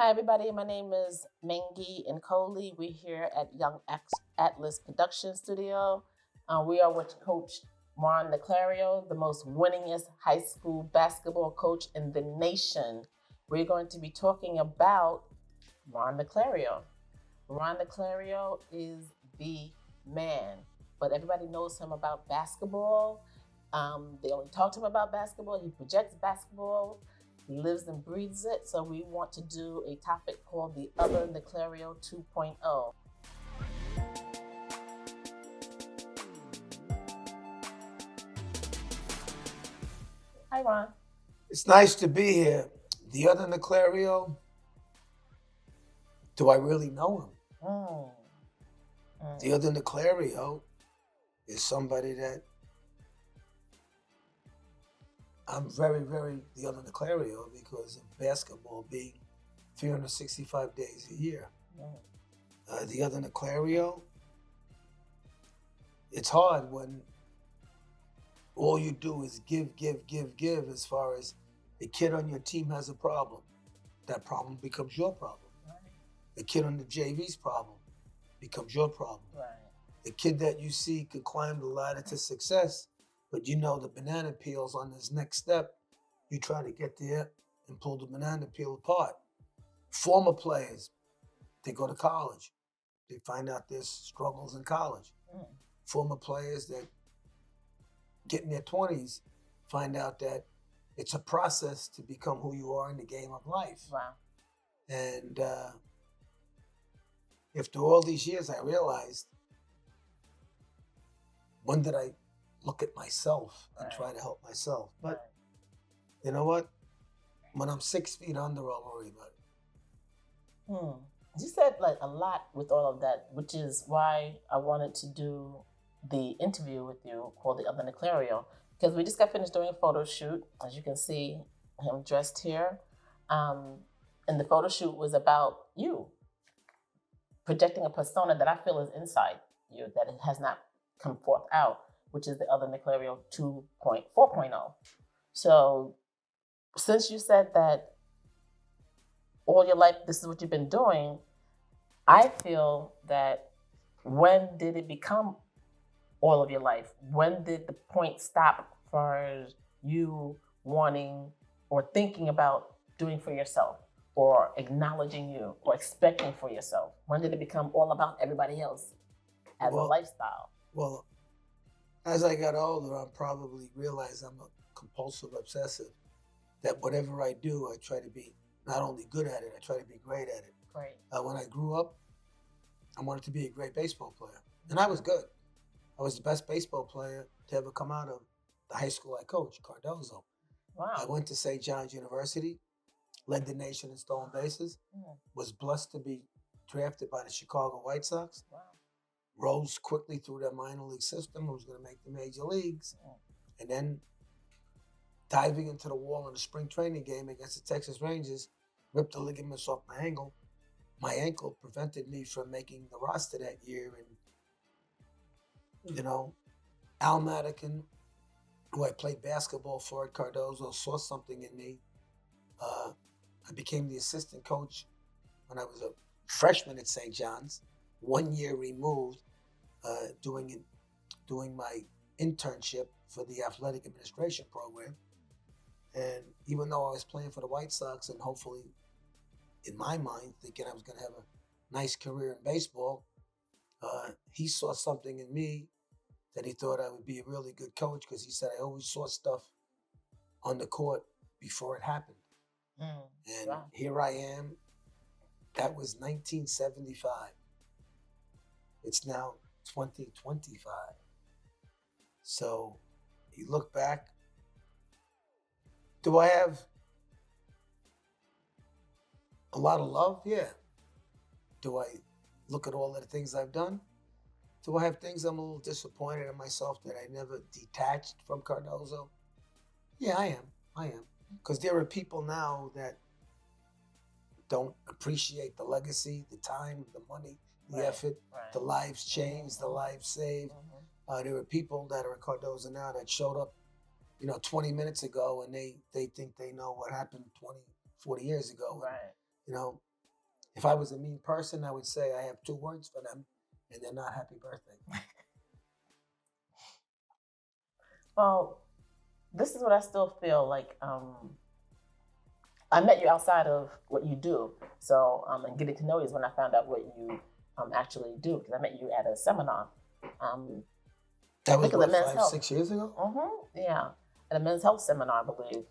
Hi, everybody. My name is Mengi NKOLI. We're here at Atlas Production Studio. We are with Coach Naclerio, the most winningest high school basketball coach in the nation. We're going to be talking about Naclerio. Naclerio is the man, but everybody knows him about basketball. They only talk to him about basketball. He projects basketball. He lives and breathes it. So we want to do a topic called the other Naclerio 2.0. Hi, Ron. It's nice to be here. The other Naclerio, do I really know him? The other Naclerio is somebody that I'm very, very the other Naclerio because of basketball being 365 days a year. The other Naclerio, it's hard when all you do is give as far as the kid on your team has a problem. That problem becomes your problem. The kid on the JV's problem becomes your problem. The kid that you see could climb the ladder to success, but you know the banana peel's on his next step. You try to get there and pull the banana peel apart. Former players, they go to college. They find out there's struggles in college. Former players that get in their 20s find out that it's a process to become who you are in the game of life. Wow. And after all these years, I realized, when did I look at myself and try to help myself? But you know what? When I'm 6 feet under, I'll worry about it. You said like a lot with all of that, which is why I wanted to do the interview with you called The Other Naclerio, because we just got finished doing a photo shoot. As you can see him dressed here. And the photo shoot was about you projecting a persona that I feel is inside you, that it has not come forth out, which is the other Naclerio 4.0. So since you said that all your life, this is what you've been doing, I feel that when did it become all of your life? When did the point stop for you wanting or thinking about doing for yourself or acknowledging you or expecting for yourself? When did it become all about everybody else as a lifestyle? Well, as I got older, I probably realized I'm a compulsive obsessive, that whatever I do, I try to be not only good at it, I try to be great at it. Right. When I grew up, I wanted to be a great baseball player. And I was good. I was the best baseball player to ever come out of the high school I coached, Cardozo. Wow. I went to St. John's University, led the nation in stolen bases, was blessed to be drafted by the Chicago White Sox, rose quickly through their minor league system, who was going to make the major leagues, and then diving into the wall in a spring training game against the Texas Rangers, ripped the ligaments off my ankle. My ankle prevented me from making the roster that year. And, you know, Al Madigan, who I played basketball for at Cardozo, saw something in me. I became the assistant coach when I was a freshman at St. John's, 1 year removed, doing my internship for the athletic administration program. And even though I was playing for the White Sox and hopefully, in my mind, thinking I was going to have a nice career in baseball, he saw something in me that he thought I would be a really good coach, because he said I always saw stuff on the court before it happened. And here I am. That was 1975. It's now 2025. So you look back, do I have a lot of love? Yeah. Do I look at all of the things I've done? Do I have things I'm a little disappointed in myself that I never detached from Cardozo? Yeah, I am. Because there are people now that don't appreciate the legacy, the time, the money, the effort, the lives changed, the lives saved. There are people that are at Cardozo now that showed up, 20 minutes ago, and they think they know what happened 20, 40 years ago. Right. If I was a mean person, I would say I have 2 words for them, and they're not happy birthday. Well, this is what I still feel like. I met you outside of what you do, so and getting to know you is when I found out what you actually do, because I met you at a seminar. That was what, Men's 5, health. 6 years ago? Yeah, at a men's health seminar, I believe,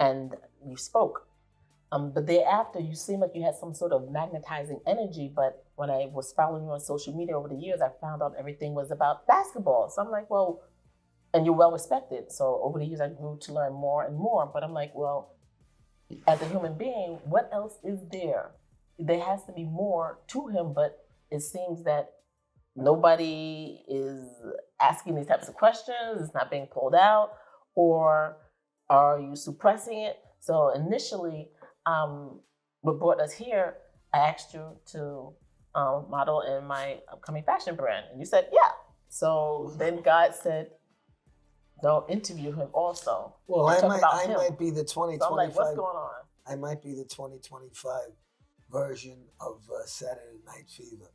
and you spoke. But thereafter, you seemed like you had some sort of magnetizing energy. But when I was following you on social media over the years, I found out everything was about basketball. So I'm like, well, and you're well respected. So over the years, I grew to learn more and more. But I'm like, well, as a human being, what else is there? There has to be more to him, but it seems that nobody is asking these types of questions. It's not being pulled out, or are you suppressing it? So initially, what brought us here, I asked you to model in my upcoming fashion brand, and you said, yeah. So then God said, don't interview him also. Well, I might be the 2025. So I'm like, what's going on? I might be the 2025 version of Saturday Night Fever.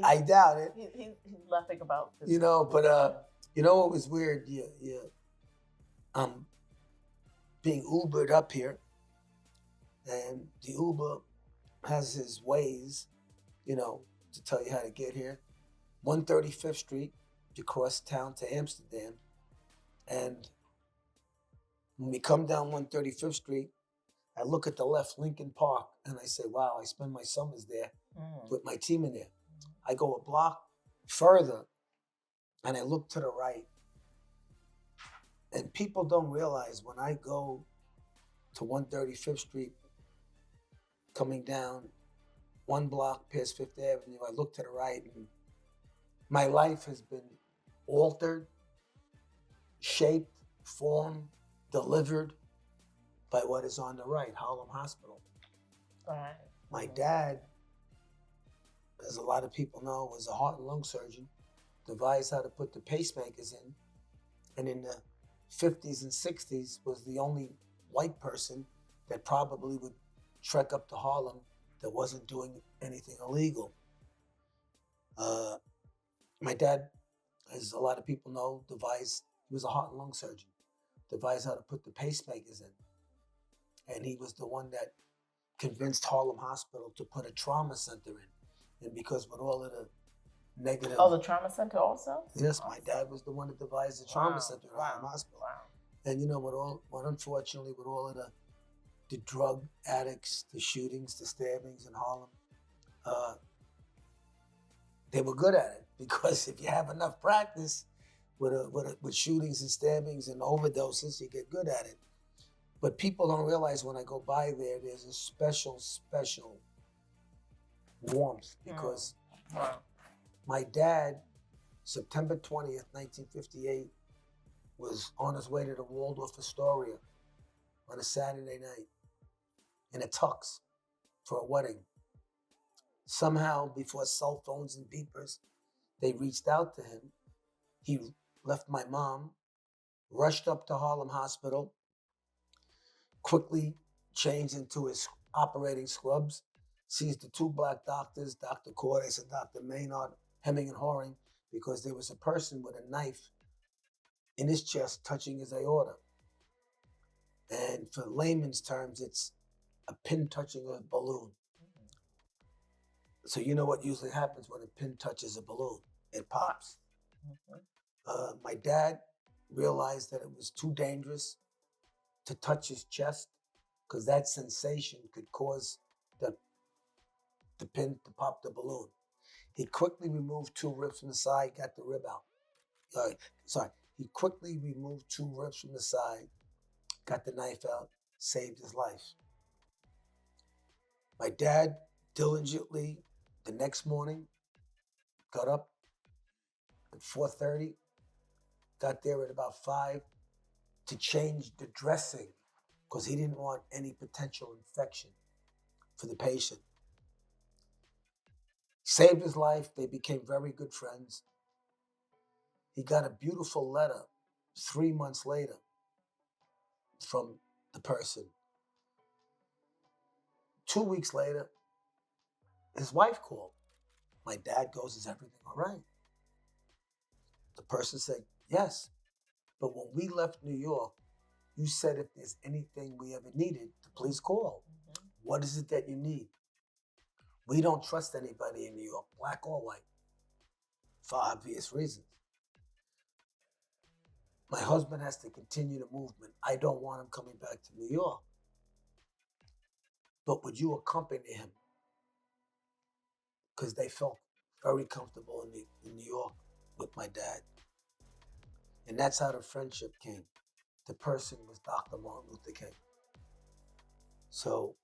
I doubt it. He's laughing about this. You know, but you know what was weird? Yeah. Being Ubered up here, and the Uber has his ways, you know, to tell you how to get here. 135th Street, you cross town to Amsterdam, and when we come down 135th Street, I look at the left, Lincoln Park, and I say, wow, I spend my summers there with my team in there. I go a block further, and I look to the right. And people don't realize when I go to 135th Street, coming down 1 block past Fifth Avenue, I look to the right, and my life has been altered, shaped, formed, delivered by what is on the right, Harlem Hospital. Right. My dad, as a lot of people know, was a heart and lung surgeon, devised how to put the pacemakers in, and in the 50s and 60s was the only white person that probably would trek up to Harlem that wasn't doing anything illegal. My dad, as a lot of people know, he was a heart and lung surgeon, devised how to put the pacemakers in. And he was the one that convinced Harlem Hospital to put a trauma center in. And because with all of the negative... Oh, the trauma center also? Yes, my dad was the one that devised the trauma center at Harlem Hospital. Wow. And you know, unfortunately, with all of the drug addicts, the shootings, the stabbings in Harlem, they were good at it, because if you have enough practice with shootings and stabbings and overdoses, you get good at it. But people don't realize when I go by there, there's a special warmth, because my dad, September 20th, 1958, was on his way to the Waldorf Astoria on a Saturday night in a tux for a wedding. Somehow, before cell phones and beepers, they reached out to him. He left my mom, rushed up to Harlem Hospital, quickly changed into his operating scrubs, sees the 2 black doctors, Dr. Cordes and Dr. Maynard, hemming and hawing, because there was a person with a knife in his chest touching his aorta. And for layman's terms, it's a pin touching a balloon. So you know what usually happens when a pin touches a balloon? It pops. My dad realized that it was too dangerous to touch his chest, because that sensation could cause the pin to pop the balloon. He quickly removed 2 ribs from the side, got the rib out. He quickly removed 2 ribs from the side, got the knife out, saved his life. My dad diligently, the next morning, got up at 4:30, got there at about 5 to change the dressing, because he didn't want any potential infection for the patient. Saved his life. They became very good friends. He got a beautiful letter 3 months later from the person. 2 weeks later, his wife called. My dad goes, is everything all right? The person said, yes. But when we left New York, you said if there's anything we ever needed, to please call. Mm-hmm. What is it that you need? We don't trust anybody in New York, black or white, for obvious reasons. My husband has to continue the movement. I don't want him coming back to New York. But would you accompany him? Because they felt very comfortable in New York with my dad. And that's how the friendship came. The person was Dr. Martin Luther King. So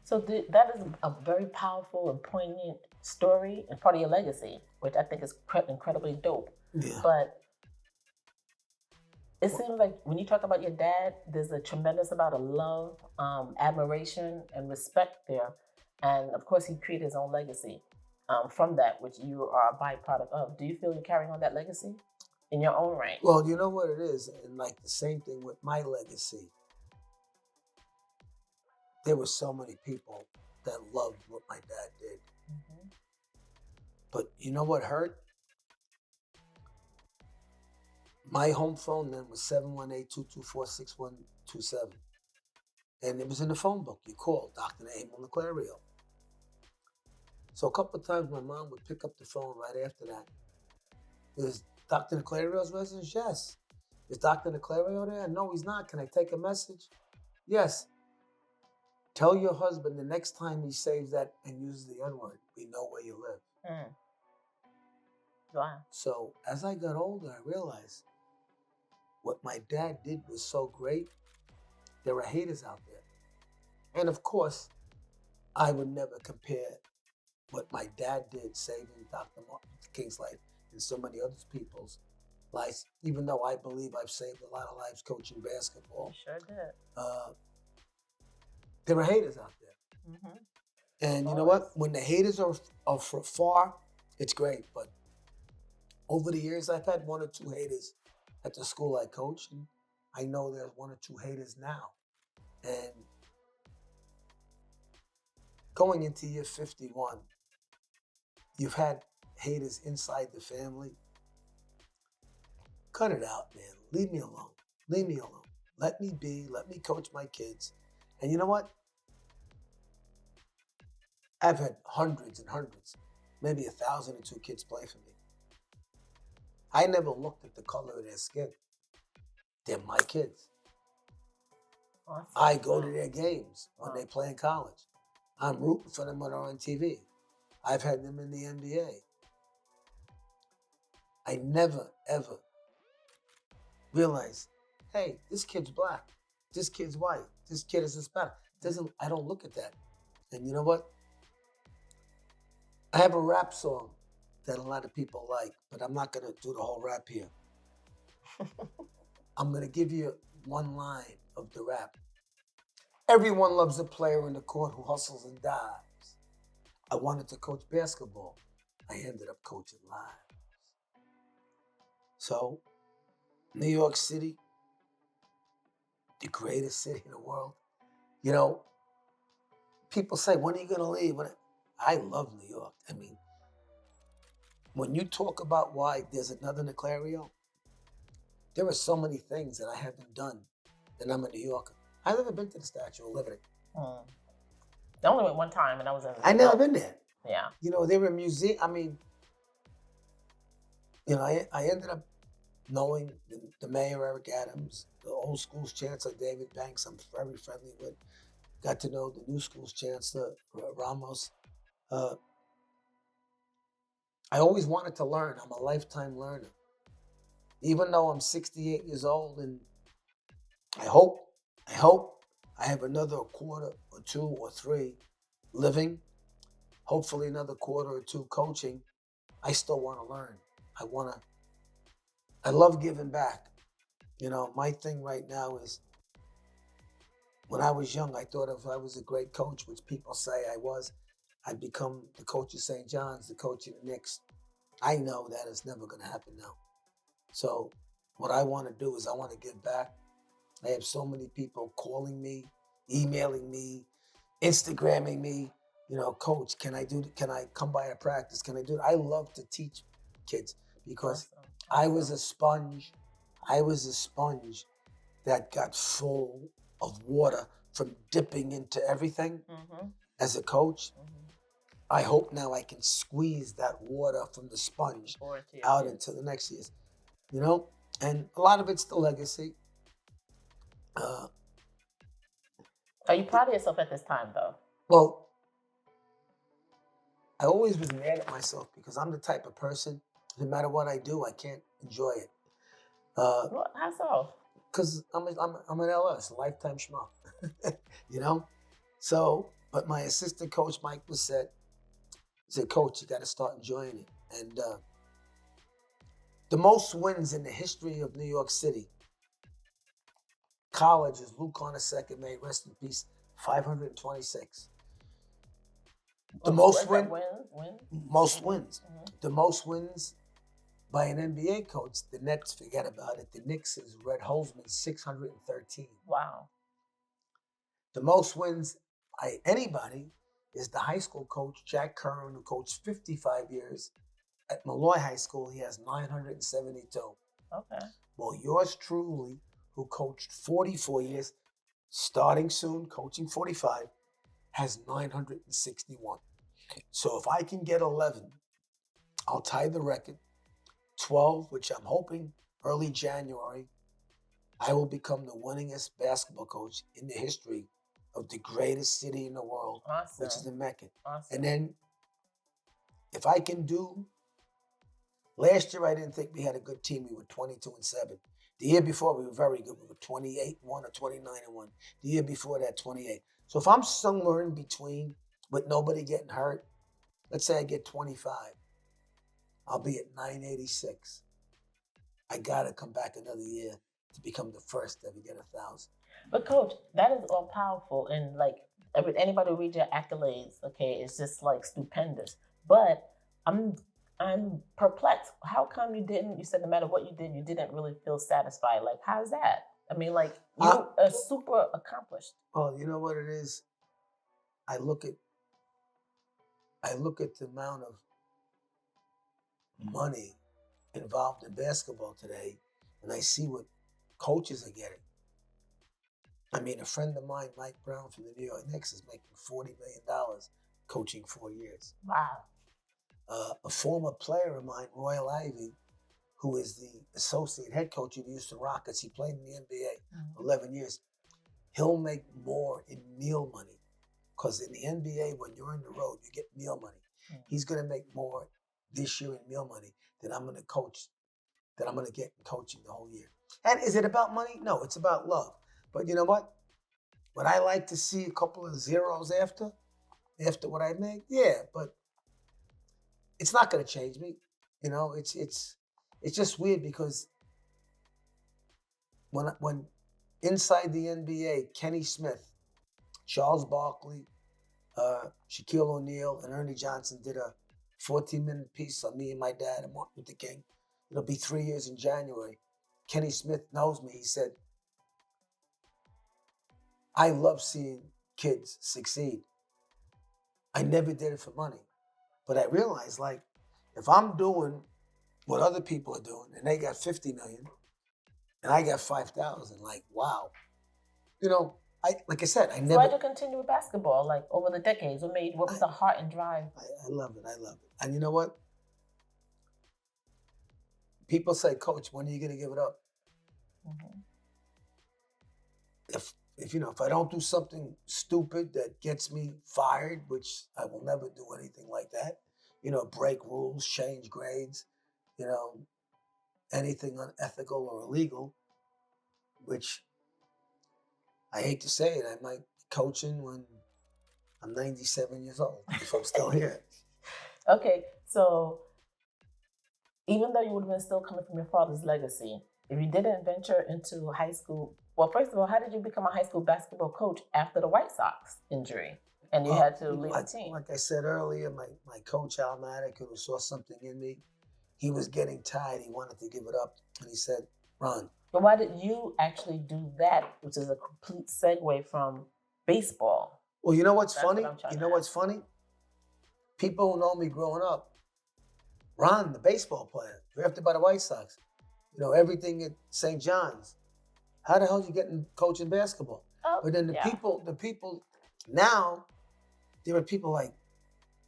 that is a very powerful and poignant story and part of your legacy, which I think is incredibly dope. Yeah. But it seems like when you talk about your dad, there's a tremendous amount of love, admiration, and respect there. And of course, he created his own legacy from that, which you are a byproduct of. Do you feel you're carrying on that legacy in your own right? Well, you know what it is, and like the same thing with my legacy. There were so many people that loved what my dad did. Mm-hmm. But you know what hurt? My home phone then was 718-224-6127. And it was in the phone book. You called Dr. Naclerio. So a couple of times my mom would pick up the phone right after that. Is Dr. Naclerio's residence? Yes. Is Dr. Naclerio there? No, he's not. Can I take a message? Yes. Tell your husband the next time he saves that and uses the N-word, we know where you live. Mm. Wow. So as I got older, I realized what my dad did was so great. There are haters out there. And of course, I would never compare what my dad did saving Dr. Martin Luther King's life and so many other people's lives, even though I believe I've saved a lot of lives coaching basketball. You sure did. There are haters out there. Mm-hmm. And you know what? When the haters are from far, it's great. But over the years, I've had 1 or 2 haters at the school I coach. And I know there's 1 or 2 haters now. And going into year 51, you've had haters inside the family. Cut it out, man. Leave me alone. Leave me alone. Let me be. Let me coach my kids. And you know what? I've had hundreds and hundreds, maybe 1,002 kids play for me. I never looked at the color of their skin. They're my kids. Awesome. I go to their games when they play in college. I'm rooting for them when they're on TV. I've had them in the NBA. I never, ever realized, hey, this kid's black. This kid's white. This kid is Hispanic. I don't look at that. And you know what? I have a rap song that a lot of people like, but I'm not going to do the whole rap here. I'm going to give you one line of the rap. Everyone loves a player in the court who hustles and dives. I wanted to coach basketball. I ended up coaching lives. So, New York City, the greatest city in the world. You know, people say, when are you going to leave? I love New York. I mean, when you talk about why there's another Naclerio, there are so many things that I haven't done, and I'm a New Yorker. I've never been to the Statue of Liberty. I only went one time, and I was in. I never been there. Yeah. You know, they were a museum. I mean, you know, I ended up knowing the mayor, Eric Adams, the old school's chancellor, David Banks, I'm very friendly with. Got to know the new school's chancellor, Ramos. I always wanted to learn. I'm a lifetime learner. Even though I'm 68 years old, and I hope I have another quarter or 2 or 3 living, hopefully another quarter or 2 coaching, I still want to learn. I love giving back. You know, my thing right now is, when I was young, I thought if I was a great coach, which people say I was, I'd become the coach of St. John's, the coach of the Knicks. I know that is never going to happen now. So what I want to do is I want to give back. I have so many people calling me, emailing me, Instagramming me, coach, can I come by a practice? Can I do it? I love to teach kids because I was a sponge. I was a sponge that got full of water from dipping into everything as a coach. I hope now I can squeeze that water from the sponge out into the next years, and a lot of it's the legacy. Are you proud of yourself at this time, though? Well, I always was mad at myself because I'm the type of person, no matter what I do, I can't enjoy it. How so? Because I'm an LS, lifetime schmuck, So, but my assistant coach, Mike Bissett, said, Coach, you got to start enjoying it. And the most wins in the history of New York City, college, is Luke on a second, may rest in peace, 526. The most wins. Most wins. The most wins by an NBA coach. The Nets, forget about it. The Knicks is Red Holzman, 613. Wow. The most wins by anybody is the high school coach, Jack Curran, who coached 55 years at Malloy High School. He has 972. Okay. Well, yours truly, who coached 44 years, starting soon, coaching 45, has 961. So if I can get 11, I'll tie the record. 12, which I'm hoping early January, I will become the winningest basketball coach in the history of the greatest city in the world, which is the Mecca. Awesome. And then if I can do, last year I didn't think we had a good team. We were 22-7. The year before we were very good. We were 28-1 or 29-1. The year before that, 28. So if I'm somewhere in between with nobody getting hurt, let's say I get 25, I'll be at 986. I gotta come back another year to become the first to ever get 1,000. But Coach, that is all powerful, and like anybody who reads your accolades, okay, it's just like stupendous. But I'm perplexed. How come you didn't? You said no matter what you did, you didn't really feel satisfied. Like, how's that? I mean, like, you are super accomplished. Well, you know what it is. I look at the amount of money involved in basketball today, and I see what coaches are getting. I mean, a friend of mine, Mike Brown from the New York Knicks, is making $40 million coaching 4 years. Wow. A former player of mine, Royal Ivey, who is the associate head coach of the Houston Rockets, he played in the NBA 11 years. He'll make more in meal money, because in the NBA, when you're on the road, you get meal money. He's going to make more this year in meal money than I'm going to get in coaching the whole year. And is it about money? No, it's about love. But you know what? Would I like to see a couple of zeros after what I made? Yeah, but it's not going to change me. It's just weird because when inside the NBA, Kenny Smith, Charles Barkley, Shaquille O'Neal, and Ernie Johnson did a 14-minute piece on me and my dad and Martin Luther King. It'll be 3 years in January. Kenny Smith knows me. He said, I love seeing kids succeed. I never did it for money. But I realized, like, if I'm doing what other people are doing and they got 50 million and I got 5,000, like, wow. Like I said, I never. So why'd you continue with basketball, like, over the decades? What was the heart and drive? I love it. And you know what? People say, Coach, when are you going to give it up? If I don't do something stupid that gets me fired, which I will never do anything like that, break rules, change grades, anything unethical or illegal, which I hate to say it, I might be coaching when I'm 97 years old, if I'm still here. Okay, so even though you would have been still coming from your father's legacy, if you didn't venture into high school, well, first of all, how did you become a high school basketball coach after the White Sox injury and you had to leave the team? Like I said earlier, my coach, Al Maddock, who saw something in me, he was getting tired. He wanted to give it up. And he said, Ron. But why did you actually do that, which is a complete segue from baseball? Well, you know what's That's funny? what I'm trying You to know what's ask. funny? People who know me growing up, Ron, the baseball player, drafted by the White Sox, you know, everything at St. John's. How the hell are you getting coaching basketball? Oh, But then the yeah. people now, there are people like,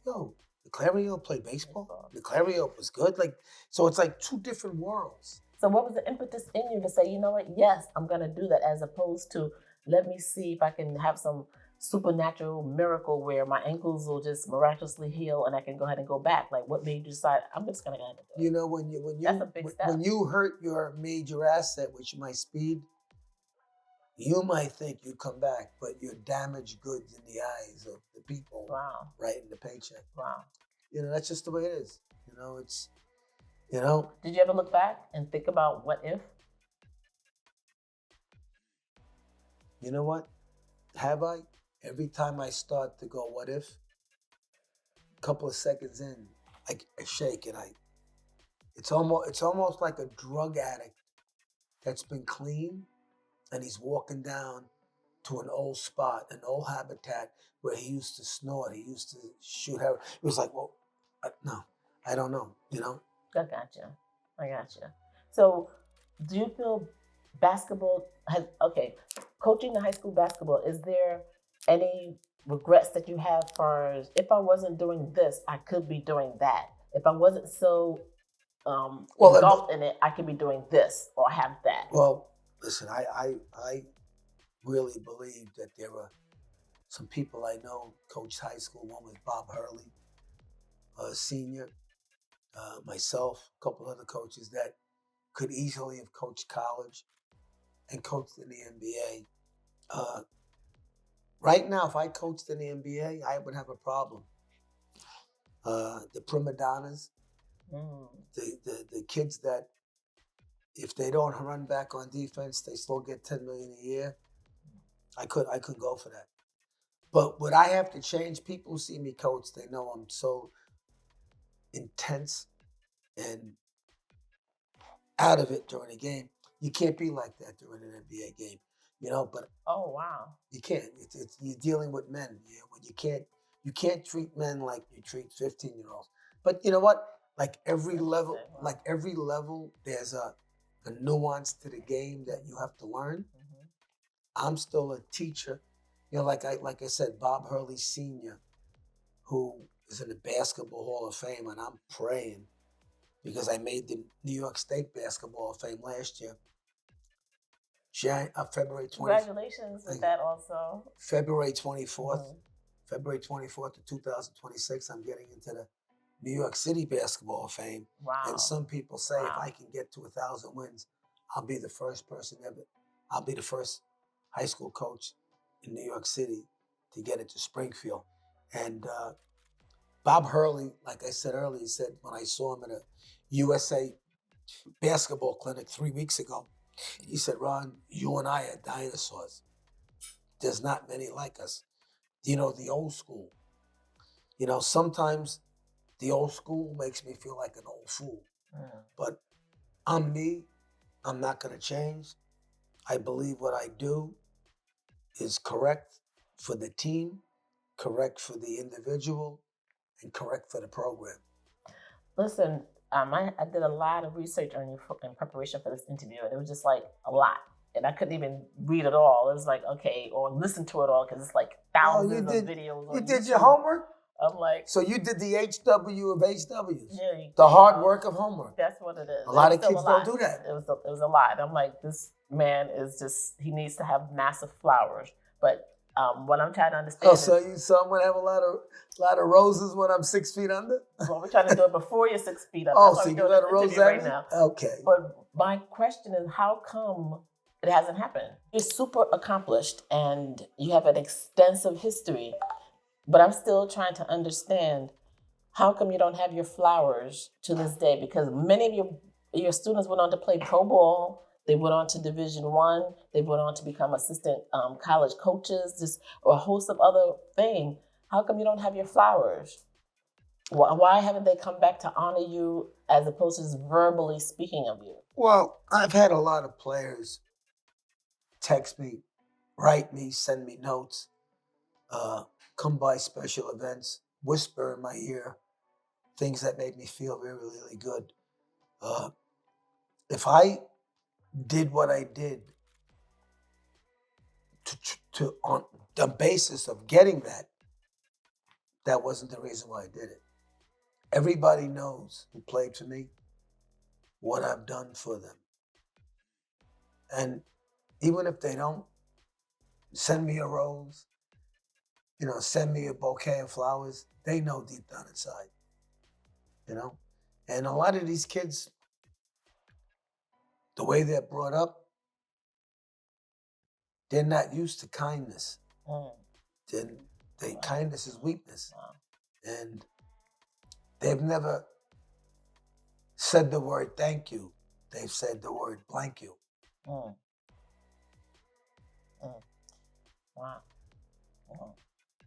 yo, Naclerio played baseball. Naclerio was good. Like, so it's like two different worlds. So what was the impetus in you to say, you know what, yes, I'm going to do that, as opposed to, let me see if I can have some supernatural miracle where my ankles will just miraculously heal and I can go ahead and go back? Like, what made you decide, I'm just going to go ahead and do it? You know, That's a big step. when you hurt your major asset, which is my speed, you might think you come back, but you're damaged goods in the eyes of the people. Wow. Writing the paycheck. Wow. You know, that's just the way it is. You know, it's, you know. Did you ever look back and think about what if? You know what? Have I? Every time I start to go, what if? A couple of seconds in, I shake and it's almost like a drug addict that's been clean and he's walking down to an old spot, an old habitat where he used to snort, he used to shoot heroin. It was like, well, no, I don't know, you know? I got you. So do you feel basketball has, okay, coaching the high school basketball, is there any regrets that you have as far as, if I wasn't doing this, I could be doing that? If I wasn't so engulfed in it, I could be doing this or have that. Well, listen, I really believe that there were some people I know coached high school. One was Bob Hurley, senior, myself, a couple other coaches that could easily have coached college and coached in the NBA. Right now, if I coached in the NBA, I would have a problem. The prima donnas, the kids that, if they don't run back on defense, they still get $10 million a year. I couldn't go for that. But would I have to change? People who see me coach, they know I'm so intense and out of it during a game. You can't be like that during an NBA game, you know. But oh wow, you can't. It's you're dealing with men. You can't treat men like you treat 15-year-olds. But you know what? Like every level, there's a nuance to the game that you have to learn. I'm still a teacher. You know, like I said, Bob Hurley Sr., who is in the Basketball Hall of Fame, and I'm praying because I made the New York State Basketball Hall of Fame last year. February 24th. Congratulations with that also. February 24th. February 24th of 2026, I'm getting into the New York City Basketball Hall of Fame. Wow. And some people say if I can get to 1,000 wins, I'll be the first person ever. I'll be the first high school coach in New York City to get it to Springfield. And Bob Hurley, like I said earlier, said when I saw him at a USA basketball clinic 3 weeks ago, he said, Ron, you and I are dinosaurs. There's not many like us. You know, the old school. You know, sometimes the old school makes me feel like an old fool. But I'm me. I'm not going to change. I believe what I do is correct for the team, correct for the individual, and correct for the program. Listen, I did a lot of research on you in preparation for this interview, and it was just like a lot. And I couldn't even read it all. It was like, okay, or listen to it all, because it's like thousands of videos. You did your homework? I'm like, so you did the HW of HWs. Yeah, the hard work of homework. That's what it is. A lot of kids don't do that. It was a lot. I'm like, this man is just, he needs to have massive flowers. But what I'm trying to understand so I'm gonna have a lot of roses when I'm 6 feet under? Well, we're trying to do it before you're 6 feet under. Oh, so you got a rose right now. Okay. But my question is, how come it hasn't happened? You're super accomplished and you have an extensive history, but I'm still trying to understand, how come you don't have your flowers to this day? Because many of your students went on to play pro ball. They went on to Division I. They went on to become assistant college coaches, just a host of other things. How come you don't have your flowers? Why haven't they come back to honor you as opposed to just verbally speaking of you? Well, I've had a lot of players text me, write me, send me notes. come by special events, whisper in my ear things that made me feel really, really good. If I did what I did to on the basis of getting that wasn't the reason why I did it. Everybody knows who played for me what I've done for them. And even if they don't send me a rose, send me a bouquet of flowers, they know deep down inside, And a lot of these kids, the way they're brought up, they're not used to kindness. Kindness is weakness. And they've never said the word thank you. They've said the word blank you. Wow.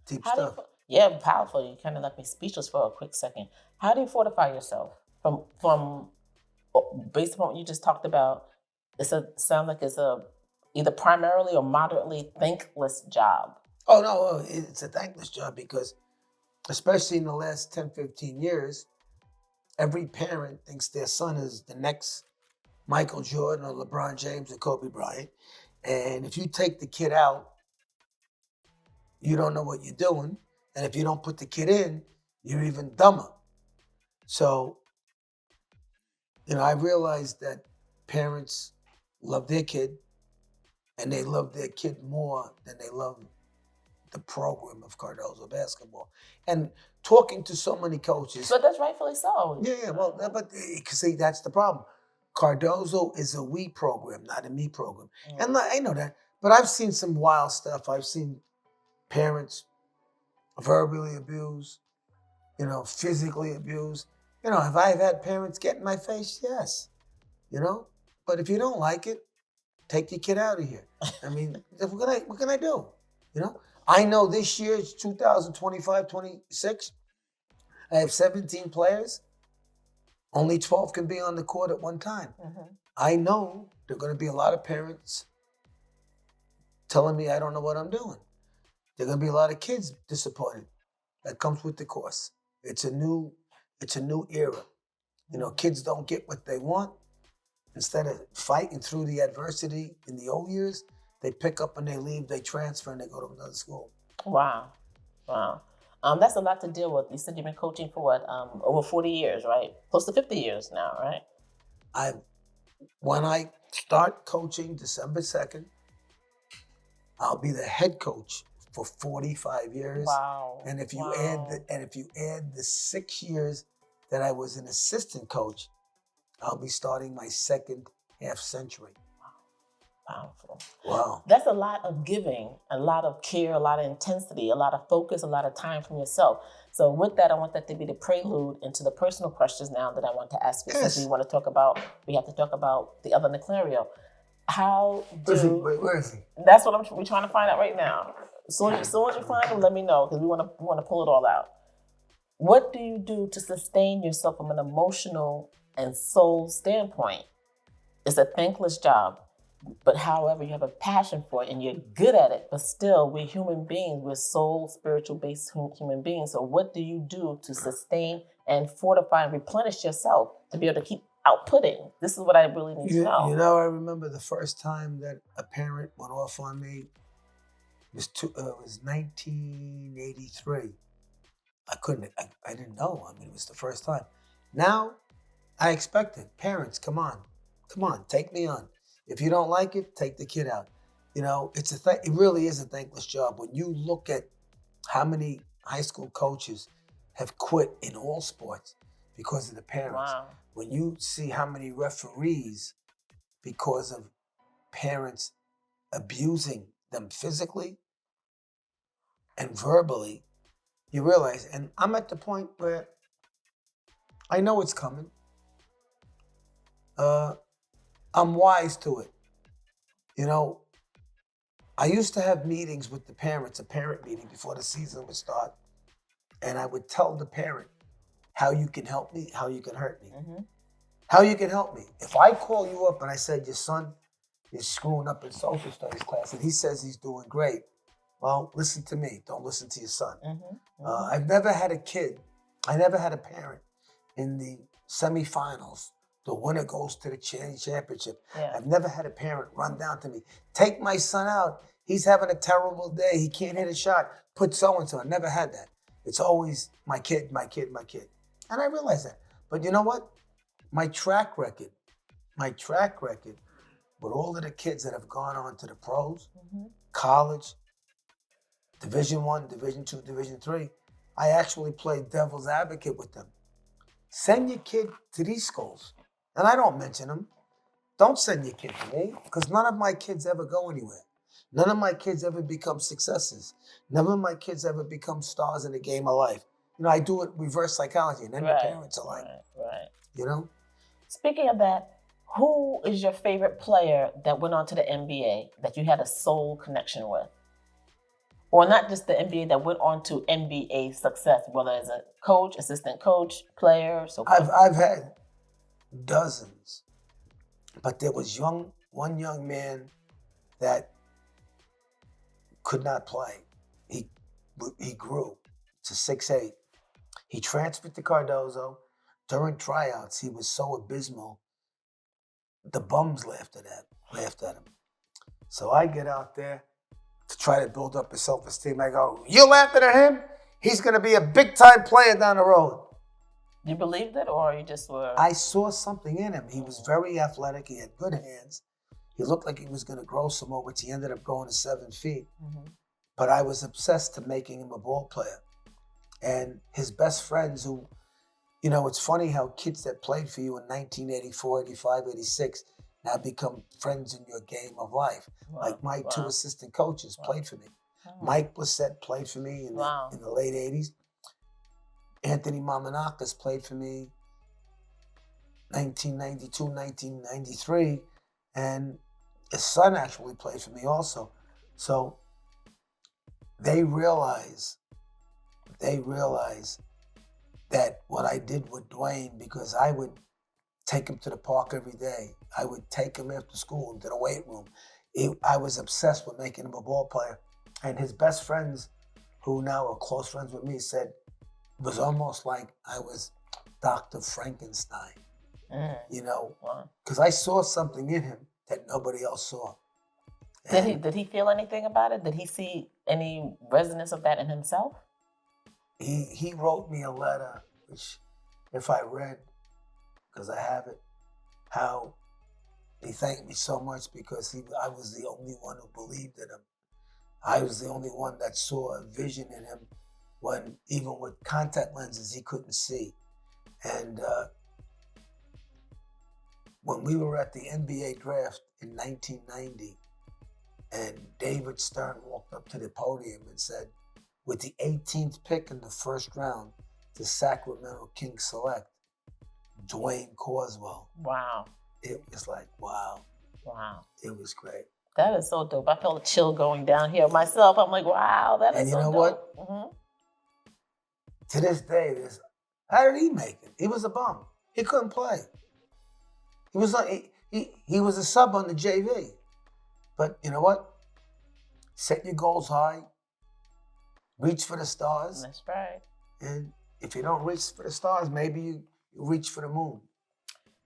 Deep stuff. Powerful. You kind of left me speechless for a quick second. How do you fortify yourself from based upon what you just talked about? Sounds like it's either primarily or moderately thankless job. Oh no, it's a thankless job because, especially in the last 10, 15 years, every parent thinks their son is the next Michael Jordan or LeBron James or Kobe Bryant. And if you take the kid out, you don't know what you're doing. And if you don't put the kid in, you're even dumber. So, I realized that parents love their kid and they love their kid more than they love the program of Cardozo basketball. And talking to so many coaches. But that's rightfully so. Yeah, well, but see, that's the problem. Cardozo is a we program, not a me program. And I know that, but I've seen some wild stuff. I've seen parents verbally abused, physically abused. Have I had parents get in my face? Yes. But if you don't like it, take your kid out of here. I mean, what can I do? I know this year it's 2025, 26. I have 17 players. Only 12 can be on the court at one time. I know there are going to be a lot of parents telling me I don't know what I'm doing. There are going to be a lot of kids disappointed. That comes with the course. It's a new era. Kids don't get what they want. Instead of fighting through the adversity in the old years, they pick up and they leave, they transfer, and they go to another school. Wow. That's a lot to deal with. You said you've been coaching for what, over 40 years, right? Close to 50 years now, right? When I start coaching December 2nd, I'll be the head coach for 45 years. Wow. And if you add the 6 years that I was an assistant coach, I'll be starting my second half century. Powerful. Wow. That's a lot of giving, a lot of care, a lot of intensity, a lot of focus, a lot of time from yourself. So with that, I want that to be the prelude into the personal questions now that I want to ask you. Yes. Since we have to talk about the other Naclerio. Where is he? That's what we're trying to find out right now. As soon as you find him, let me know, because we want to pull it all out. What do you do to sustain yourself from an emotional and soul standpoint? It's a thankless job. But however, you have a passion for it and you're good at it, but still, we're human beings. We're soul, spiritual-based human beings. So what do you do to sustain and fortify and replenish yourself to be able to keep outputting? This is what I really need to know. I remember the first time that a parent went off on me was 1983. I didn't know. I mean, it was the first time. Now, I expect it. Parents, come on, take me on. If you don't like it, take the kid out. It really is a thankless job. When you look at how many high school coaches have quit in all sports because of the parents. Wow. When you see how many referees, because of parents abusing them physically and verbally, you realize, and I'm at the point where I know it's coming. I'm wise to it. I used to have meetings with the parents, a parent meeting before the season would start. And I would tell the parent how you can help me, how you can hurt me. How you can help me. If I call you up and I said, your son is screwing up in social studies class and he says he's doing great, Well, listen to me. Don't listen to your son. Mm-hmm. Mm-hmm. I've never had a kid. I never had a parent in the semifinals. The winner goes to the championship. Yeah. I've never had a parent run down to me. Take my son out. He's having a terrible day. He can't hit a shot. Put so-and-so. I never had that. It's always my kid, my kid, my kid. And I realize that. But you know what? My track record with all of the kids that have gone on to the pros, Mm-hmm. college, Division I, Division II, Division III, I actually played devil's advocate with them. Send your kid to these schools. And I don't mention them. Don't send your kid to me, because none of my kids ever go anywhere. None of my kids ever become successes. None of my kids ever become stars in the game of life. You know, I do it reverse psychology, and then the parents are like, right. you know? Speaking of that, who is your favorite player that went on to the NBA that you had a soul connection with? Or not just the NBA, that went on to NBA success, whether as a coach, assistant coach, player, so forth. I've had dozens, but there was one young man that could not play. He grew to 6'8". He transferred to Cardozo. During tryouts, he was so abysmal, the bums laughed at him. So I get out there to try to build up his self-esteem. I go, "You laughing at him? He's going to be a big-time player down the road." You believed it, or you just were? I saw something in him. He was very athletic. He had good hands. He looked like he was going to grow some more, which he ended up growing to 7 feet. Mm-hmm. But I was obsessed to making him a ball player. And his best friends who, you know, it's funny how kids that played for you in 1984, 85, 86 now become friends in your game of life. Wow. Like my two assistant coaches played for me. Mike Blissett played for me in the late 80s. Anthony Mamanakis played for me 1992, 1993. And his son actually played for me also. So they realize that what I did with Dwayne, because I would take him to the park every day. I would take him after school to the weight room. I was obsessed with making him a ball player. And his best friends, who now are close friends with me, said it was almost like I was Dr. Frankenstein, you know, because I saw something in him that nobody else saw. Did he feel anything about it? Did he see any resonance of that in himself? He wrote me a letter, which if I read, because I have it, how he thanked me so much because I was the only one who believed in him. I was the only one that saw a vision in him when even with contact lenses he couldn't see. And when we were at the NBA draft in 1990, and David Stern walked up to the podium and said, with the 18th pick in the first round, the Sacramento Kings select Dwayne Coswell. Wow. It was like, wow. Wow. It was great. That is so dope. I felt a chill going down here myself. I'm like, wow, that is so dope. And you know what? Mm-hmm. To this day, how did he make it? He was a bum. He couldn't play. He was a sub on the JV. But you know what? Set your goals high. Reach for the stars. That's right. And if you don't reach for the stars, maybe you reach for the moon.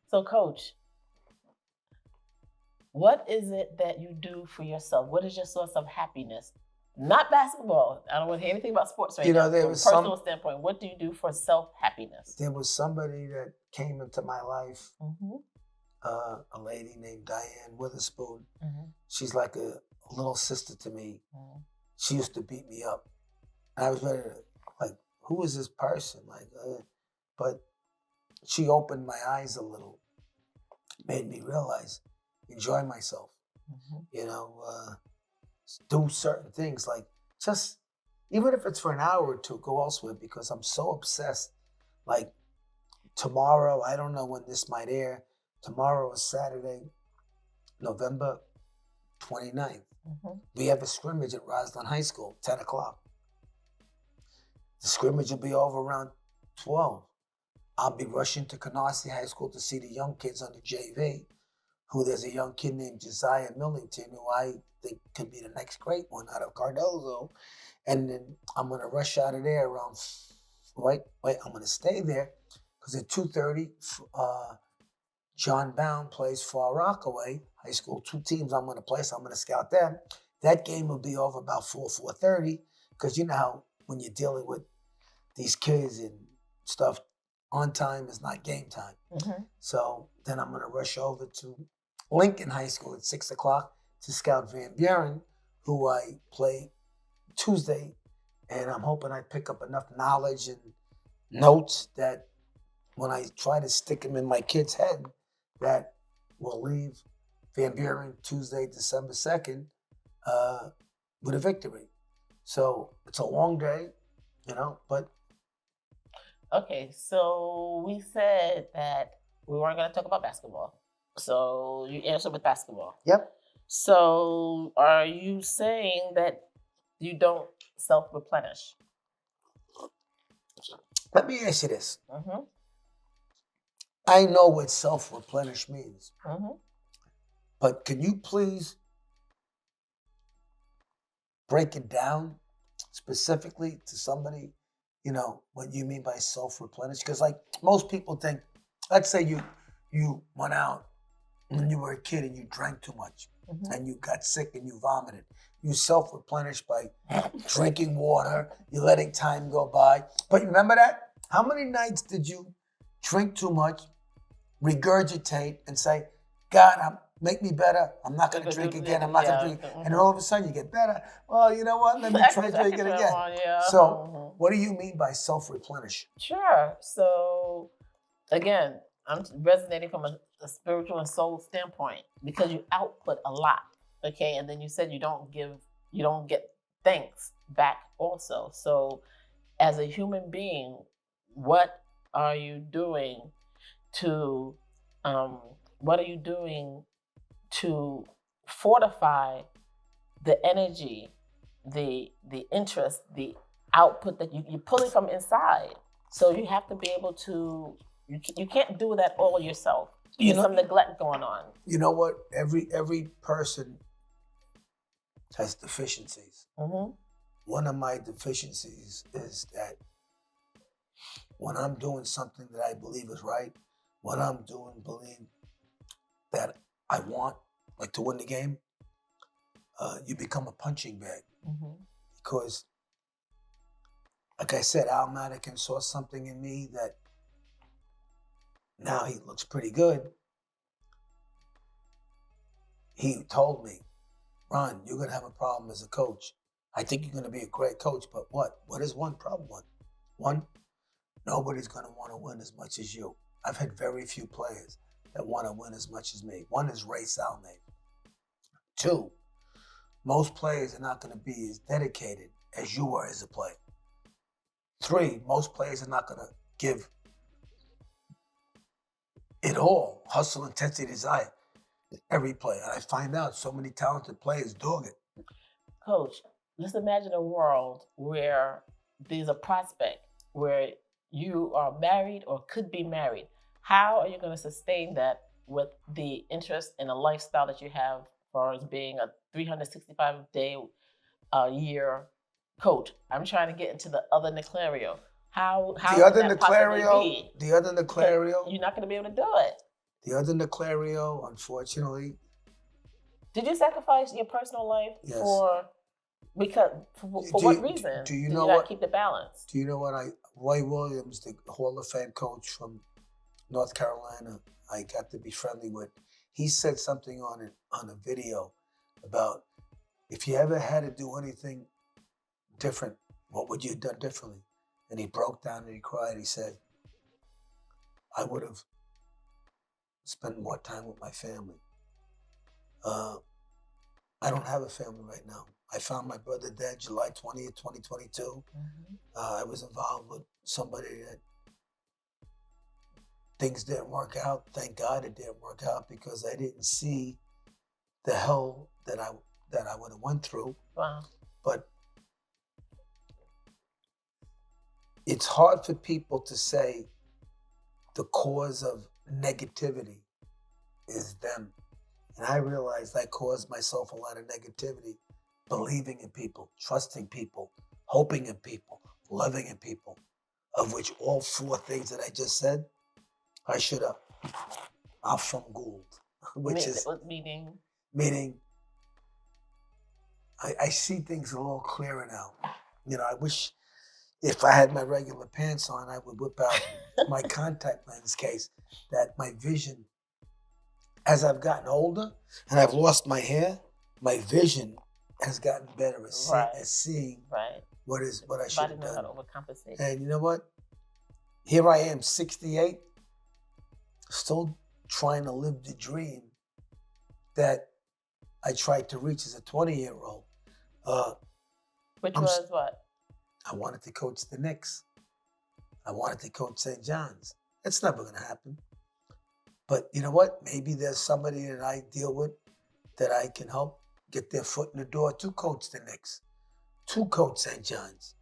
So, Coach, what is it that you do for yourself? What is your source of happiness? Not basketball. I don't want to hear anything about sports right now. From a personal standpoint, what do you do for self-happiness? There was somebody that came into my life, a lady named Diane Witherspoon. She's like a little sister to me. She used to beat me up. And I was ready to, like, who is this person? But she opened my eyes a little, made me realize, enjoy myself. You know, do certain things, like just, even if it's for an hour or two, go elsewhere, because I'm so obsessed. Like tomorrow, I don't know when this might air. Tomorrow is Saturday, November 29th. We have a scrimmage at Roslyn High School, 10 o'clock. The scrimmage will be over around 12. I'll be rushing to Canarsie High School to see the young kids on the JV. who there's a young kid named Josiah Millington, who I think could be the next great one out of Cardozo. And then I'm going to rush out of there around, wait, I'm going to stay there because at 2:30, John Bound plays Far Rockaway High School. 2 teams I'm going to play, so I'm going to scout them. That game will be over about 4:30 because you know how when you're dealing with these kids and stuff, on time is not game time. Mm-hmm. So then I'm going to rush over to Lincoln High School at 6 o'clock to scout Van Buren, who I play Tuesday, and I'm hoping I pick up enough knowledge and notes that when I try to stick them in my kid's head, that will leave Van Buren Tuesday, December 2nd, with a victory. So it's a long day, but. Okay, so we said that we weren't going to talk about basketball. So you answered with basketball. Yep. So are you saying that you don't self-replenish? Let me ask you this. Mm-hmm. I know what self-replenish means. Mm-hmm. But can you please break it down specifically to somebody, what you mean by self-replenish? Because like most people think, let's say you went out when you were a kid and you drank too much mm-hmm. and you got sick and you vomited. You self-replenish by drinking water, you're letting time go by. But you remember that? How many nights did you drink too much, regurgitate, and say, God, make me better. I'm not going to drink again. I'm not going to drink. Mm-hmm. And then all of a sudden you get better. Well, you know what? Let me try to drink it again. Yeah. So mm-hmm. What do you mean by self-replenish? Sure. So again, I'm resonating from a spiritual and soul standpoint because you output a lot. Okay. And then you said you don't get thanks back also. So as a human being, what are you doing to fortify the energy, the interest, the output that you're pulling from inside? So you have to be able to, you can't do that all yourself. There's some neglect going on. You know what? Every person has deficiencies. Mm-hmm. One of my deficiencies is that when I'm doing something that I believe is right, what I'm doing, believe that I want, like to win the game, you become a punching bag. Mm-hmm. Because, like I said, Al Madigan saw something in me that now he looks pretty good. He told me, Ron, you're going to have a problem as a coach. I think you're going to be a great coach, but what? What is one problem? One, nobody's going to want to win as much as you. I've had very few players that want to win as much as me. One is Ray Salme. 2, most players are not going to be as dedicated as you are as a player. 3, most players are not going to give it all, hustle, intensity, desire, every player. And I find out so many talented players dog it. Coach, let's imagine a world where there's a prospect where you are married or could be married. How are you going to sustain that with the interest in a lifestyle that you have as far as being a 365-day a year coach? I'm trying to get into the other Naclerio. How the other Naclerio, the other Naclerio, you're not going to be able to do it. The other Naclerio, unfortunately. Did you sacrifice your personal life yes. for what reason? Do you know you not what? Keep the balance. Do you know what Roy Williams, the Hall of Fame coach from North Carolina, I got to be friendly with. He said something on a video about if you ever had to do anything different, what would you have done differently? And he broke down and he cried. He said, I would have spent more time with my family. I don't have a family right now. I found my brother dead July 20th, 2022. Mm-hmm. I was involved with somebody that things didn't work out. Thank God it didn't work out because I didn't see the hell that I would have went through. Wow. But it's hard for people to say the cause of negativity is them. And I realized I caused myself a lot of negativity, believing in people, trusting people, hoping in people, loving in people, of which all 4 things that I just said, I should have afamguld, which is meaning I see things a little clearer now. You know, I wish if I had my regular pants on, I would whip out my contact lens case, that my vision, as I've gotten older and I've lost my hair, my vision has gotten better at seeing what I should have done. And you know what? Here I am, 68, still trying to live the dream that I tried to reach as a 20-year-old. Which was what? I wanted to coach the Knicks. I wanted to coach St. John's. It's never going to happen. But you know what? Maybe there's somebody that I deal with that I can help get their foot in the door to coach the Knicks, to coach St. John's.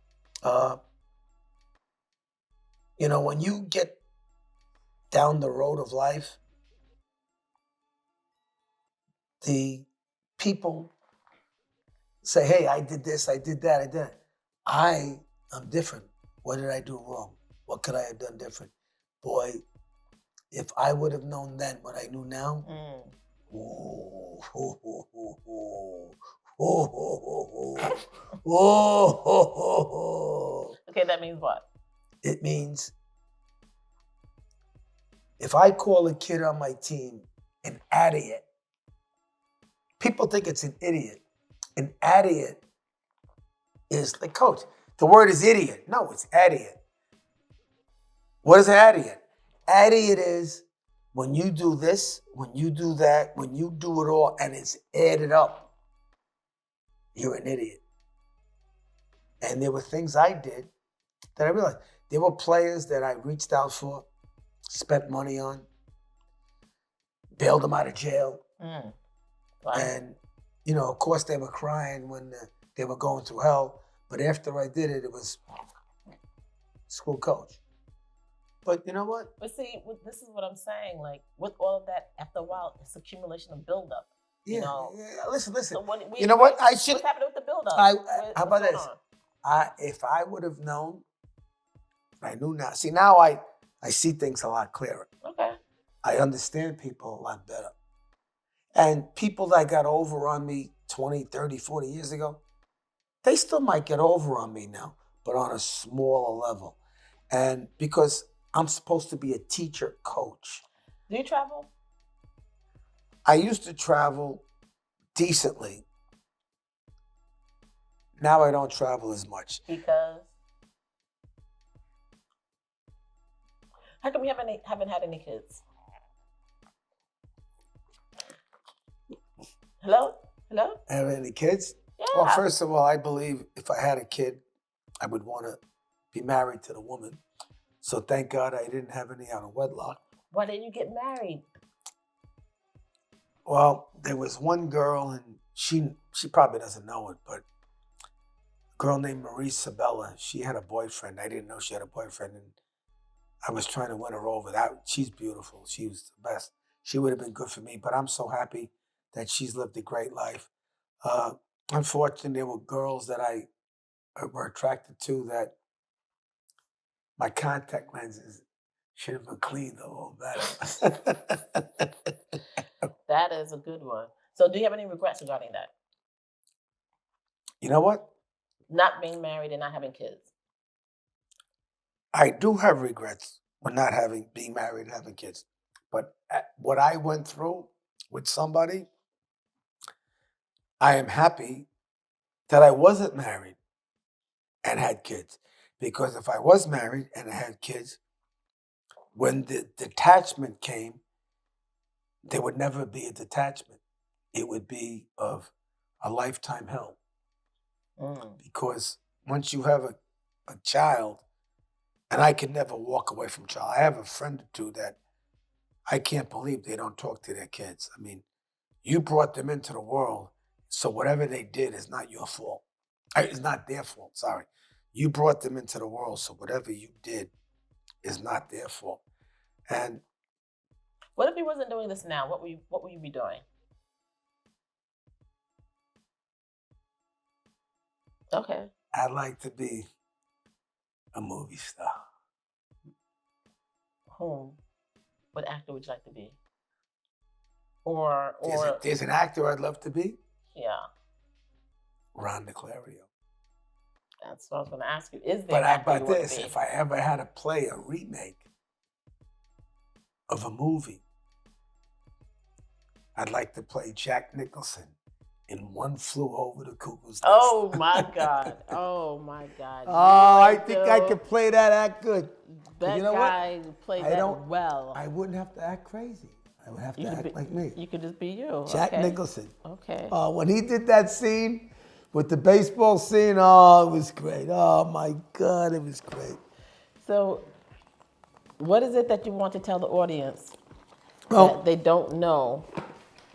You know, when you get down the road of life, the people say, hey, I did this, I did that, I did that. I am different. What did I do wrong? What could I have done different? Boy, if I would have known then what I knew now, Okay, that means what? It means if I call a kid on my team an idiot, people think it's an idiot. An idiot is like, coach, the word is idiot. No, it's idiot. What is an idiot? Idiot is when you do this, when you do that, when you do it all and it's added up, you're an idiot. And there were things I did that I realized. There were players that I reached out for, spent money on, bailed them out of jail. Wow. And, you know, of course they were crying when they were going through hell. But after I did it, it was school coach. But you know what? But see, this is what I'm saying. Like, with all of that, after a while, it's accumulation of buildup. Yeah, you know? Yeah. Listen. So you know what? I should. What's happening with the buildup? How about this? If I would have known, I knew now. See, now I see things a lot clearer. Okay. I understand people a lot better. And people that got over on me 20, 30, 40 years ago, they still might get over on me now, but on a smaller level. And because I'm supposed to be a teacher coach. Do you travel? I used to travel decently. Now I don't travel as much. Because? How come you haven't had any kids? Hello? Have any kids? Yeah. Well, first of all, I believe if I had a kid, I would want to be married to the woman. So thank God I didn't have any out of wedlock. Why didn't you get married? Well, there was one girl, and she probably doesn't know it, but a girl named Marie Sabella, she had a boyfriend. I didn't know she had a boyfriend, and I was trying to win her over. She's beautiful. She was the best. She would have been good for me, but I'm so happy that she's lived a great life. Unfortunately, there were girls that I were attracted to that my contact lenses should have been cleaned a little better. That is a good one. So do you have any regrets regarding that? You know what? Not being married and not having kids. I do have regrets with not being married and having kids. But what I went through with somebody, I am happy that I wasn't married and had kids. Because if I was married and I had kids, when the detachment came, there would never be a detachment. It would be of a lifetime hell. Because once you have a child, and I can never walk away from child. I have a friend or two that I can't believe they don't talk to their kids. I mean, you brought them into the world, so whatever they did is not your fault. It's not their fault, sorry. You brought them into the world, so whatever you did is not their fault. And what if he wasn't doing this now? What would you be doing? Okay. I'd like to be a movie star. Whom? What actor would you like to be? Or There's an actor I'd love to be. Yeah. Naclerio. That's what I was going to ask you. Is there an actor you want to be? If I ever had to play a remake of a movie, I'd like to play Jack Nicholson in One Flew Over the Cuckoo's Nest. Oh my God! Oh my God! Oh, I think I could play that act good. That you know guy played that well. I wouldn't have to act crazy. I would have to act like me. You could just be you. Jack Nicholson. Okay. When he did that scene with the baseball scene, oh, it was great. Oh my God, it was great. So, what is it that you want to tell the audience that they don't know?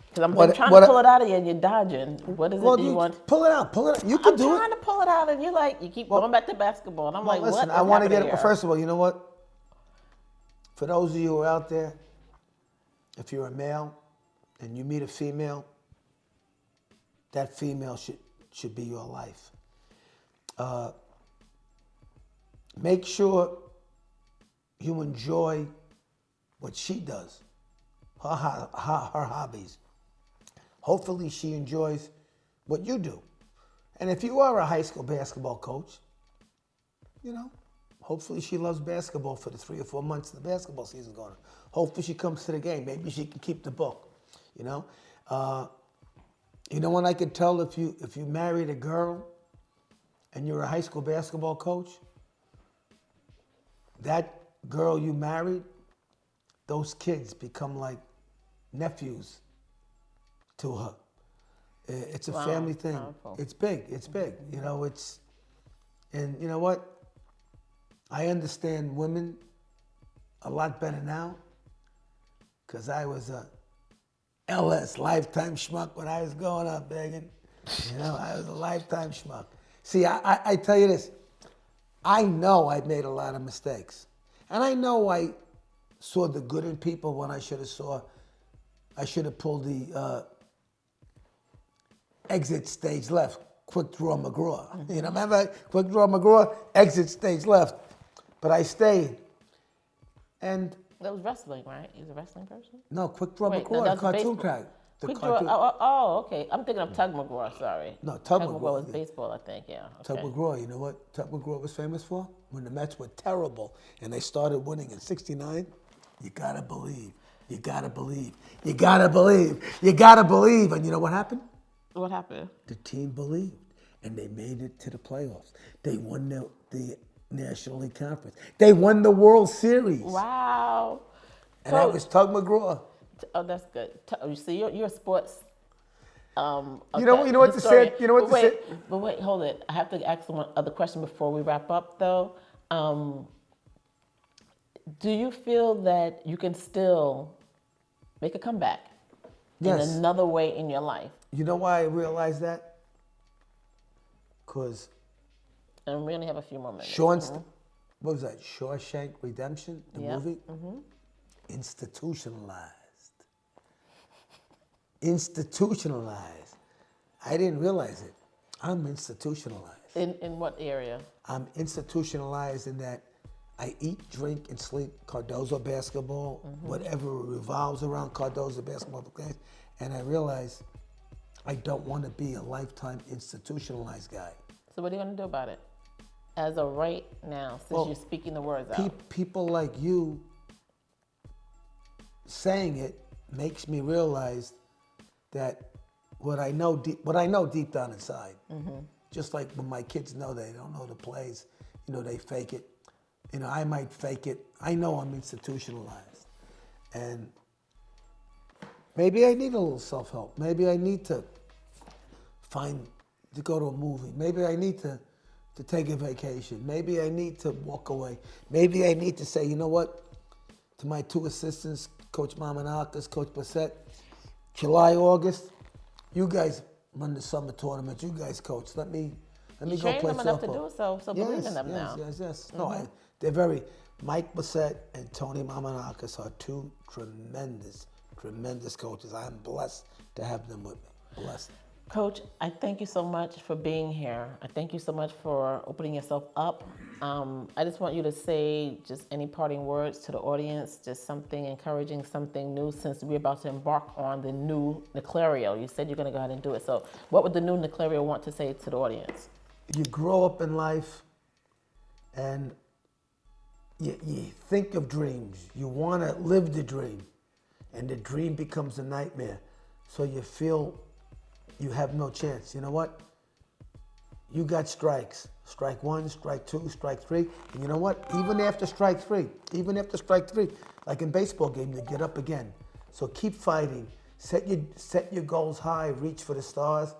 Because I'm trying to pull it out of you and you're dodging. What is it that you want? Pull it out. You can do it. I'm trying to pull it out and you're like, you keep going back to basketball. And I'm like, listen, what? I want to get it. First of all, you know what? For those of you who are out there, if you're a male and you meet a female, that female should be your life. Make sure you enjoy what she does, her hobbies. Hopefully she enjoys what you do. And if you are a high school basketball coach, hopefully she loves basketball for the 3 or 4 months the basketball season's going on. Hopefully she comes to the game. Maybe she can keep the book, when I could tell if you married a girl and you're a high school basketball coach, that girl you married, those kids become like nephews to her. It's a family thing. Powerful. It's big. And you know what? I understand women a lot better now because I was a LS, lifetime schmuck, when I was growing up, begging. I was a lifetime schmuck. See, I tell you this. I know I made a lot of mistakes. And I know I saw the good in people when I should have pulled the exit stage left, quick draw McGraw. Mm-hmm. Remember, quick draw McGraw, exit stage left. But I stayed. And that was wrestling, right? He was a wrestling person? No, quick draw McGraw, cartoon guy. Okay. I'm thinking of Tug McGraw, sorry. No, Tug McGraw was baseball, I think, yeah. Okay. Tug McGraw, you know what Tug McGraw was famous for? When the Mets were terrible and they started winning in '69, you gotta believe. You gotta believe. You gotta believe. You gotta believe. And you know what happened? What happened? The team believed, and they made it to the playoffs. They won the National League Conference. They won the World Series. Wow. And that was Tug McGraw. Oh, that's good. You see, you're a sports. You know what to say. You know what to say. But wait, hold it. I have to ask one other question before we wrap up, though. Do you feel that you can still make a comeback in another way in your life? You know why I realized that? Because. And we only have a few more minutes. What was that? Shawshank Redemption, the movie? Mm-hmm. Institutionalized. I didn't realize it. I'm institutionalized. In what area? I'm institutionalized in that I eat, drink, and sleep Cardozo basketball, whatever revolves around Cardozo basketball games, and I realize I don't want to be a lifetime institutionalized guy. So what are you going to do about it? As of right now, since you're speaking the words out. People like you saying it makes me realize that what I know deep down inside, just like when my kids know they don't know the plays, they fake it. I might fake it. I know I'm institutionalized. And maybe I need a little self-help. Maybe I need to go to a movie. Maybe I need to take a vacation. Maybe I need to walk away. Maybe I need to say, you know what? To my 2 assistants, Coach Mamanakis, Coach Bassett, July, August, you guys run the summer tournament. You guys coach. Let me go play softball. Train them enough to do it, so believe in them now. Yes. No, they're very. Mike Bassett and Tony Mamanakis are 2 tremendous coaches. I'm blessed to have them with me. Blessed. Coach, I thank you so much for being here. I thank you so much for opening yourself up. I just want you to say just any parting words to the audience, just something encouraging, something new, since we're about to embark on the new Naclerio. You said you're going to go ahead and do it. So what would the new Naclerio want to say to the audience? You grow up in life and you think of dreams. You want to live the dream, and the dream becomes a nightmare. So you feel you have no chance. You know what? You got strikes. Strike one, strike two, strike three. And you know what? Even after strike three, like in baseball game, you get up again. So keep fighting. Set your goals high, reach for the stars.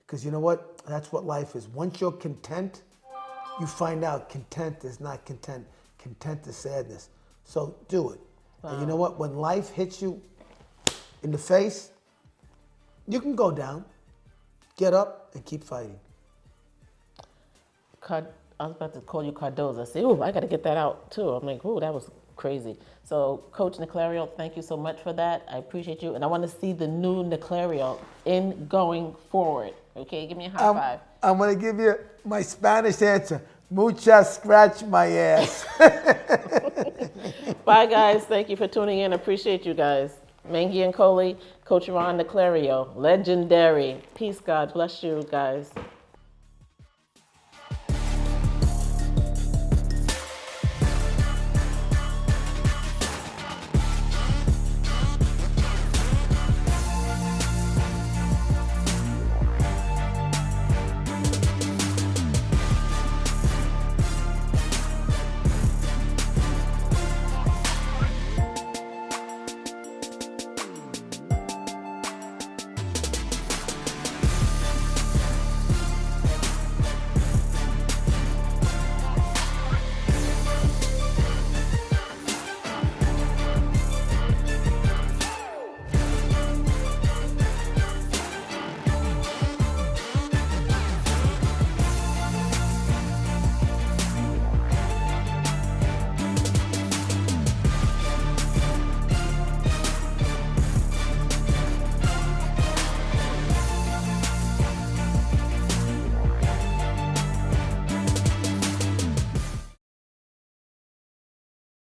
Because you know what? That's what life is. Once you're content, you find out content is not content. Content is sadness. So do it. Wow. And you know what? When life hits you in the face, you can go down. Get up and keep fighting. I was about to call you Cardoza. I say, ooh, I got to get that out too. I'm like, ooh, that was crazy. So, Coach Naclerio, thank you so much for that. I appreciate you. And I want to see the new Naclerio in going forward. Okay, give me a high five. I'm going to give you my Spanish answer. Muchas scratch my ass. Bye, guys. Thank you for tuning in. Appreciate you guys. Mengi and NKOLI, Coach Ron Naclerio, legendary. Peace, God bless you, guys.